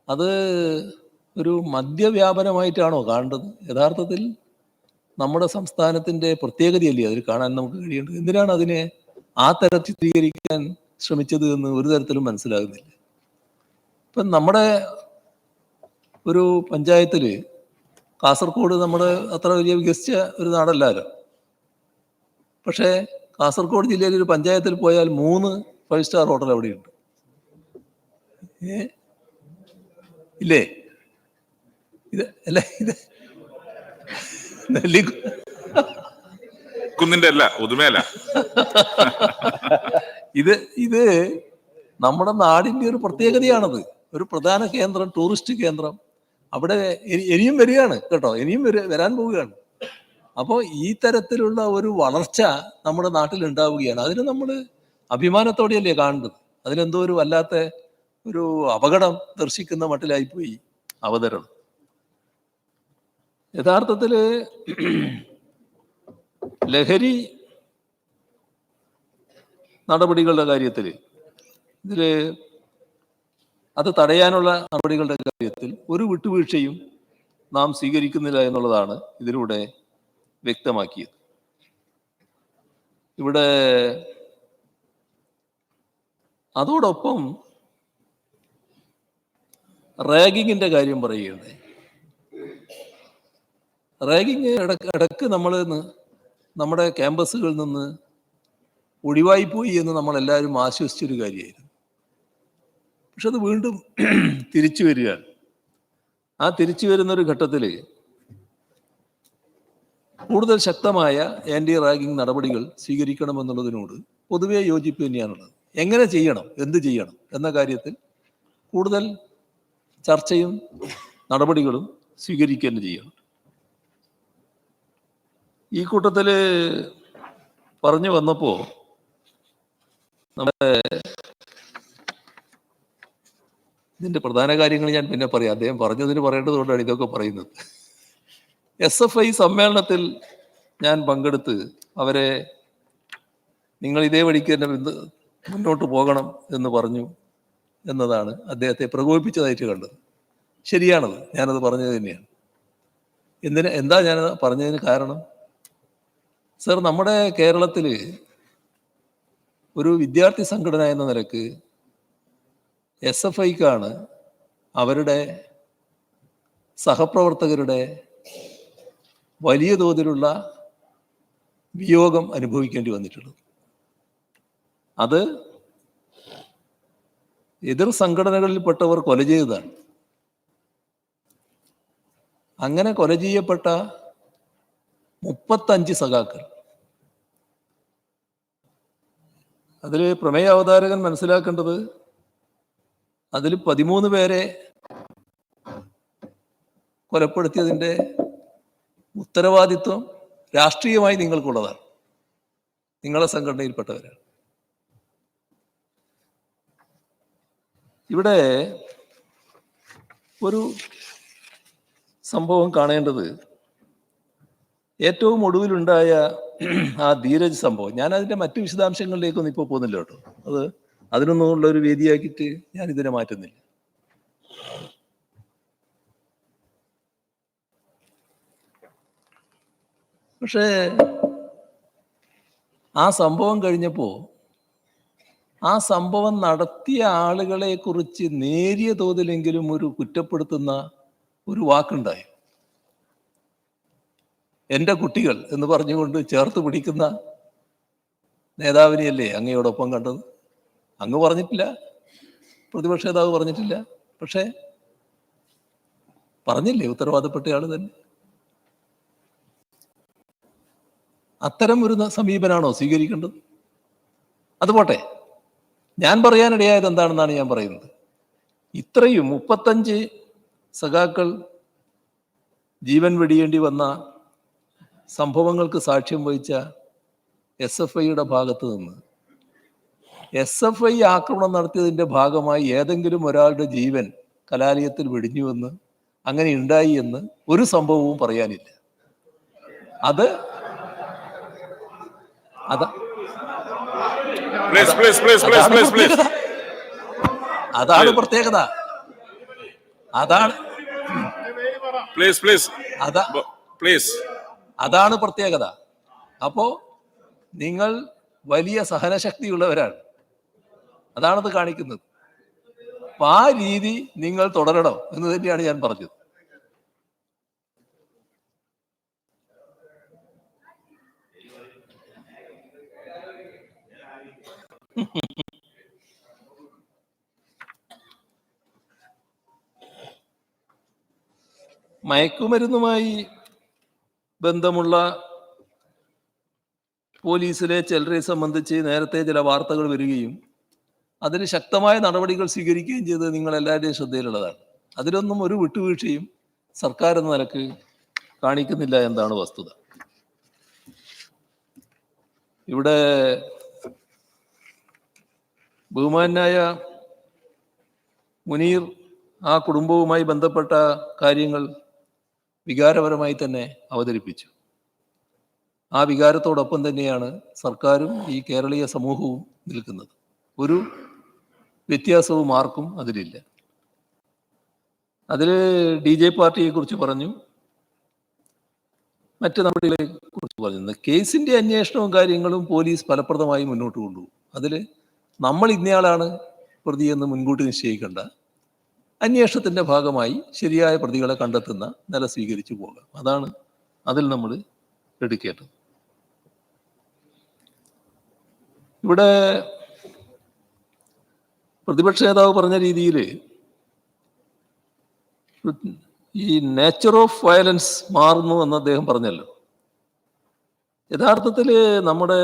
അത് ഒരു മദ്യവ്യാപനമായിട്ടാണോ കാണേണ്ടത്? യഥാർത്ഥത്തിൽ നമ്മുടെ സംസ്ഥാനത്തിന്റെ പ്രത്യേകതയല്ലേ അതിൽ കാണാൻ നമുക്ക് കഴിയേണ്ടത്? എന്തിനാണ് അതിനെ ആ തരത്തിൽ ചിത്രീകരിക്കാൻ ശ്രമിച്ചത് എന്ന് ഒരു തരത്തിലും മനസ്സിലാകുന്നില്ല. ഇപ്പം നമ്മുടെ ഒരു പഞ്ചായത്തില്, കാസർഗോഡ് നമ്മുടെ അത്ര വലിയ വികസിച്ച ഒരു നാടല്ലല്ലോ, പക്ഷേ കാസർഗോഡ് ജില്ലയിൽ ഒരു പഞ്ചായത്തിൽ പോയാൽ 3 5 സ്റ്റാർ ഹോട്ടൽ അവിടെയുണ്ട്. ഇല്ലേ? ഇത് അല്ല, ഇത് കുന്നിന്റെ അല്ല, ഉദുമയല്ല. ഇത് നമ്മുടെ നാടിന്റെ ഒരു പ്രത്യേകതയാണത്. ഒരു പ്രധാന കേന്ദ്രം, ടൂറിസ്റ്റ് കേന്ദ്രം. അവിടെ ഇനിയും വരികയാണ് കേട്ടോ, ഇനിയും വരാൻ പോവുകയാണ്. അപ്പോൾ ഈ തരത്തിലുള്ള ഒരു വളർച്ച നമ്മുടെ നാട്ടിൽ ഉണ്ടാവുകയാണ്. അതിന് നമ്മൾ അഭിമാനത്തോടെയല്ലേ കാണേണ്ടത്. അതിലെന്തോ ഒരു വല്ലാത്ത ഒരു അപകടം ദർശിക്കുന്ന മട്ടിലായിപ്പോയി അവതരണം. യഥാർത്ഥത്തില് ലഹരി നടപടികളുടെ കാര്യത്തിൽ അത് തടയാനുള്ള നടപടികളുടെ കാര്യത്തിൽ ഒരു വിട്ടുവീഴ്ചയും നാം സ്വീകരിക്കുന്നില്ല എന്നുള്ളതാണ് ഇതിലൂടെ വ്യക്തമാക്കിയത്. ഇവിടെ അതോടൊപ്പം റാഗിങ്ങിന്റെ കാര്യം പറയുകയുണ്ടായി. റാഗിങ് ഇടക്ക് നമ്മൾ നമ്മുടെ ക്യാമ്പസുകളിൽ നിന്ന് ഒഴിവായിപ്പോയി എന്ന് നമ്മളെല്ലാവരും ആശ്വസിച്ചൊരു കാര്യമായിരുന്നു. പക്ഷെ അത് വീണ്ടും തിരിച്ചു വരികയാണ്. ആ തിരിച്ചു വരുന്നൊരു ഘട്ടത്തിൽ കൂടുതൽ ശക്തമായ ആന്റി റാഗിങ് നടപടികൾ സ്വീകരിക്കണമെന്നുള്ളതിനോട് പൊതുവെ യോജിപ്പ് തന്നെയാണുള്ളത്. എങ്ങനെ ചെയ്യണം, എന്ത് ചെയ്യണം എന്ന കാര്യത്തിൽ കൂടുതൽ ചർച്ചയും നടപടികളും സ്വീകരിക്കുക തന്നെ ചെയ്യണം. ഈ കൂട്ടത്തിൽ പറഞ്ഞു വന്നപ്പോൾ നമ്മുടെ ഇതിൻ്റെ പ്രധാന കാര്യങ്ങൾ ഞാൻ പിന്നെ പറയാം. അദ്ദേഹം പറഞ്ഞതിന് പറയേണ്ടതുകൊണ്ടാണ് ഇതൊക്കെ പറയുന്നത്. SFI സമ്മേളനത്തിൽ ഞാൻ പങ്കെടുത്ത് അവരെ നിങ്ങൾ ഇതേ വഴിക്ക് തന്നെ മുന്നോട്ട് പോകണം എന്ന് പറഞ്ഞു എന്നതാണ് അദ്ദേഹത്തെ പ്രകോപിപ്പിച്ചതായിട്ട് കണ്ടത്. ശരിയാണത്, ഞാനത് പറഞ്ഞത് തന്നെയാണ്. എന്താ ഞാൻ പറഞ്ഞതിന് കാരണം? സർ, നമ്മുടെ കേരളത്തിൽ ഒരു വിദ്യാർത്ഥി സംഘടന എന്ന നിലക്ക് SFIക്കാണ് അവരുടെ സഹപ്രവർത്തകരുടെ വലിയ തോതിലുള്ള വിയോഗം അനുഭവിക്കേണ്ടി വന്നിട്ടുള്ളത്. അത് എതിർ സംഘടനകളിൽപ്പെട്ടവർ കൊല ചെയ്തതാണ്. അങ്ങനെ കൊല ചെയ്യപ്പെട്ട 35 സഖാക്കൾ, അതിൽ പ്രമേയ അവതാരകൻ മനസ്സിലാക്കേണ്ടത് അതിൽ 13 പേരെ കൊലപ്പെടുത്തിയതിൻ്റെ ഉത്തരവാദിത്വം രാഷ്ട്രീയമായി നിങ്ങൾക്കുള്ളതാണ്, നിങ്ങളെ സംഘടനയിൽപ്പെട്ടവരാണ്. ഇവിടെ ഒരു സംഭവം കാണേണ്ടത്, ഏറ്റവും ഒടുവിലുണ്ടായ ആ ധീരജ് സംഭവം. ഞാൻ അതിൻ്റെ മറ്റു വിശദാംശങ്ങളിലേക്കൊന്നും ഇപ്പോൾ പോകുന്നില്ല കേട്ടോ. അതിനൊന്നുമുള്ള ഒരു വേദിയാക്കിയിട്ട് ഞാൻ ഇതിനെ മാറ്റുന്നില്ല. പക്ഷേ ആ സംഭവം കഴിഞ്ഞപ്പോൾ ആ സംഭവം നടത്തിയ ആളുകളെ കുറിച്ച് നേരിയ തോതിലെങ്കിലും ഒരു കുറ്റപ്പെടുത്തുന്ന ഒരു വാക്കുണ്ടായി. എൻ്റെ കുട്ടികൾ എന്ന് പറഞ്ഞുകൊണ്ട് ചേർത്ത് പിടിക്കുന്ന നേതാവിനെയല്ലേ അങ്ങയോടൊപ്പം കണ്ടത്? അങ്ങ് പറഞ്ഞിട്ടില്ല, പ്രതിപക്ഷ നേതാവ് പറഞ്ഞിട്ടില്ല, പക്ഷേ പറഞ്ഞില്ലേ ഉത്തരവാദപ്പെട്ട ആള് തന്നെ. അത്തരം ഒരു സമീപനാണോ സ്വീകരിക്കേണ്ടത്? അതുപോട്ടെ, ഞാൻ പറയാനിടയായത് എന്താണെന്നാണ് ഞാൻ പറയുന്നത്. ഇത്രയും 35 സഖാക്കൾ ജീവൻ വെടിയേണ്ടി വന്ന സംഭവങ്ങൾക്ക് സാക്ഷ്യം വഹിച്ച SFIയുടെ ഭാഗത്ത് നിന്ന് SFI ആക്രമണം നടത്തിയതിൻ്റെ ഭാഗമായി ഏതെങ്കിലും ഒരാളുടെ ജീവൻ കലാലയത്തിൽ വെടിഞ്ഞുവെന്ന്, അങ്ങനെ ഉണ്ടായി എന്ന് ഒരു സംഭവവും പറയാനില്ല. അതാണ് പ്രത്യേകത. അതാണ് അതാണ് പ്രത്യേകത. അപ്പോ നിങ്ങൾ വലിയ സഹനശക്തിയുള്ളവരാണ്, അതാണത് കാണിക്കുന്നത്. അപ്പൊ ആ രീതി നിങ്ങൾ തുടരണം എന്ന് തന്നെയാണ് ഞാൻ പറഞ്ഞത്. മയക്കുമരുന്നുമായി ബന്ധമുള്ള പോലീസിലെ ചിലരെ സംബന്ധിച്ച് നേരത്തെ ചില വാർത്തകൾ വരികയും അതിന് ശക്തമായ നടപടികൾ സ്വീകരിക്കുകയും ചെയ്തത് നിങ്ങൾ എല്ലാവരുടെയും ശ്രദ്ധയിലുള്ളതാണ്. അതിലൊന്നും ഒരു വിട്ടുവീഴ്ചയും സർക്കാർ എന്ന നിലക്ക് കാണിക്കുന്നില്ല എന്നതാണ് വസ്തുത. ഇവിടെ ബഹുമാനായ മുനീർ ആ കുടുംബവുമായി ബന്ധപ്പെട്ട കാര്യങ്ങൾ വികാരപരമായി തന്നെ അവതരിപ്പിച്ചു. ആ വികാരത്തോടൊപ്പം തന്നെയാണ് സർക്കാരും ഈ കേരളീയ സമൂഹവും നിൽക്കുന്നത്. ഒരു വ്യത്യാസവും ആർക്കും അതിലില്ല. അതിൽ DJ പാർട്ടിയെ കുറിച്ച് പറഞ്ഞു, മറ്റ് നടപടികളെ കുറിച്ച് പറഞ്ഞു. കേസിന്റെ അന്വേഷണവും കാര്യങ്ങളും പോലീസ് ഫലപ്രദമായി മുന്നോട്ട് കൊണ്ടുപോകും. അതിൽ നമ്മൾ ഇന്നയാളാണ് പ്രതിയെന്ന് മുൻകൂട്ടി നിശ്ചയിക്കേണ്ട. അന്വേഷണത്തിന്റെ ഭാഗമായി ശരിയായ പ്രതികളെ കണ്ടെത്തുന്ന നില സ്വീകരിച്ചു പോകാം. അതാണ് അതിൽ നമ്മൾ എടുക്കേണ്ടത്. ഇവിടെ പ്രതിപക്ഷ നേതാവ് പറഞ്ഞ രീതിയിൽ ഈ നേച്ചർ ഓഫ് വയലൻസ് മാറുന്നു എന്ന് അദ്ദേഹം പറഞ്ഞല്ലോ. യഥാർത്ഥത്തിൽ നമ്മുടെ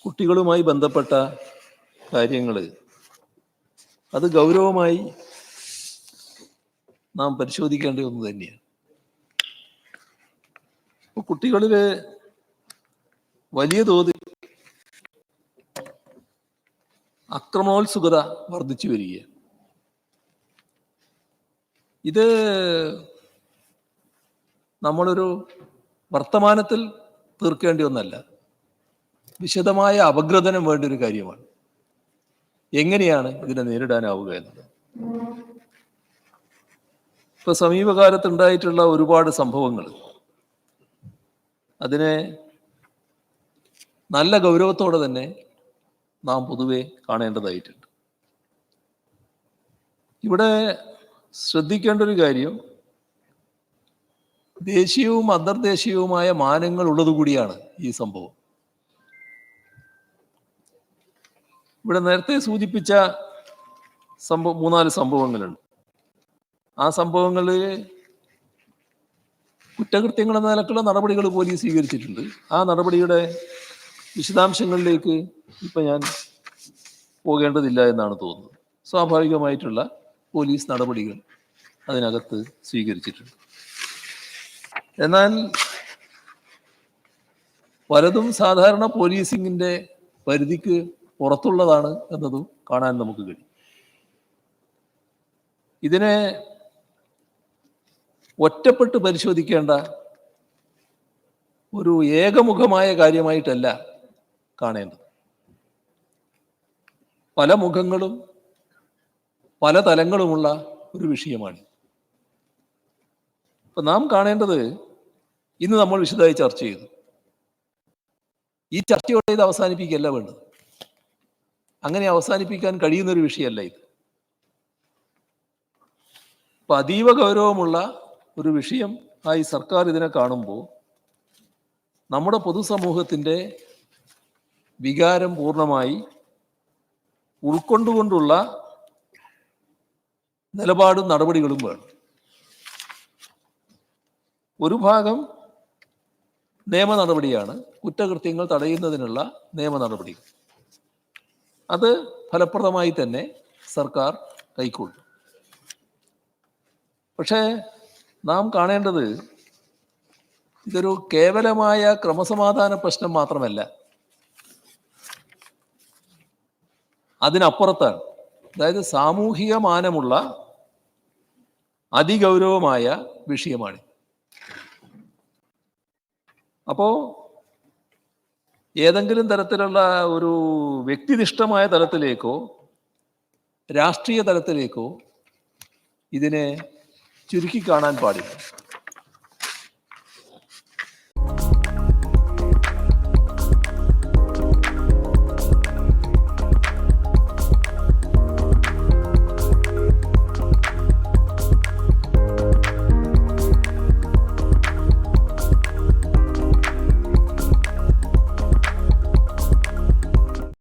കുട്ടികളുമായി ബന്ധപ്പെട്ട കാര്യങ്ങൾ അത് ഗൗരവമായി നാം പരിശോധിക്കേണ്ട ഒന്ന് തന്നെയാണ്. ഇപ്പോൾ കുട്ടികളിൽ വലിയ തോതിൽ അക്രമോത്സുകത വർദ്ധിച്ചു വരികയാണ്. ഇത് നമ്മളൊരു വർത്തമാനത്തിൽ തീർക്കേണ്ട ഒന്നല്ല, വിശദമായ അപഗ്രഥനം വേണ്ട ഒരു കാര്യമാണ്. എങ്ങനെയാണ് ഇതിനെ നേരിടാനാവുക എന്നത്. ഇപ്പൊ സമീപകാലത്തുണ്ടായിട്ടുള്ള ഒരുപാട് സംഭവങ്ങൾ അതിനെ നല്ല ഗൗരവത്തോടെ തന്നെ നാം പൊതുവെ കാണേണ്ടതായിട്ടുണ്ട്. ഇവിടെ ശ്രദ്ധിക്കേണ്ട ഒരു കാര്യം, ദേശീയവും അന്തർദേശീയവുമായ മാനങ്ങൾ ഉള്ളതുകൂടിയാണ് ഈ സംഭവം. ഇവിടെ നേരത്തെ സൂചിപ്പിച്ച മൂന്നാല് സംഭവങ്ങളുണ്ട്. ആ സംഭവങ്ങളിൽ കുറ്റകൃത്യങ്ങൾ എന്ന നിലക്കുള്ള നടപടികൾ പോലീസ് സ്വീകരിച്ചിട്ടുണ്ട്. ആ നടപടിയുടെ വിശദാംശങ്ങളിലേക്ക് ഇപ്പം ഞാൻ പോകേണ്ടതില്ല എന്നാണ് തോന്നുന്നത്. സ്വാഭാവികമായിട്ടുള്ള പോലീസ് നടപടികൾ അതിനകത്ത് സ്വീകരിച്ചിട്ടുണ്ട്. എന്നാൽ പലതും സാധാരണ പോലീസിങ്ങിൻ്റെ പരിധിക്ക് പുറത്തുള്ളതാണ് എന്നതും കാണാൻ നമുക്ക് കഴിയും. ഇതിനെ ഒറ്റപ്പെട്ട് പരിശോധിക്കേണ്ട ഒരു ഏകമുഖമായ കാര്യമായിട്ടല്ല കാണേണ്ടത്. പല മുഖങ്ങളും പല തലങ്ങളുമുള്ള ഒരു വിഷയമാണ്. ഇപ്പൊ നാം കാണേണ്ടത്, ഇന്ന് നമ്മൾ വിശദമായി ചർച്ച ചെയ്തു, ഈ ചർച്ചയോടെ ഇത് അവസാനിപ്പിക്കുകയല്ല വേണ്ടത്. അങ്ങനെ അവസാനിപ്പിക്കാൻ കഴിയുന്ന ഒരു വിഷയമല്ല ഇത്. ഇപ്പൊ അതീവ ഗൗരവമുള്ള ഒരു വിഷയം ആയി സർക്കാർ ഇതിനെ കാണുമ്പോൾ നമ്മുടെ പൊതുസമൂഹത്തിൻ്റെ വികാരം പൂർണ്ണമായി ഉൾക്കൊണ്ടുകൊണ്ടുള്ള നിലപാടും നടപടികളും വേണം. ഒരു ഭാഗം നിയമ നടപടിയാണ്, കുറ്റകൃത്യങ്ങൾ തടയുന്നതിനുള്ള നിയമ നടപടികൾ. അത് ഫലപ്രദമായി തന്നെ സർക്കാർ കൈക്കൊള്ളും. പക്ഷേ നാം കാണേണ്ടത്, ഇതൊരു കേവലമായ ക്രമസമാധാന പ്രശ്നം മാത്രമല്ല, അതിനപ്പുറത്താണ്. അതായത് സാമൂഹിക മാനമുള്ള അതിഗൗരവമായ വിഷയമാണ്. അപ്പോൾ ഏതെങ്കിലും തരത്തിലുള്ള ഒരു വ്യക്തിനിഷ്ഠമായ തലത്തിലേക്കോ രാഷ്ട്രീയ തലത്തിലേക്കോ ഇതിനെ ചുരുക്കി കാണാൻ പാടില്ല.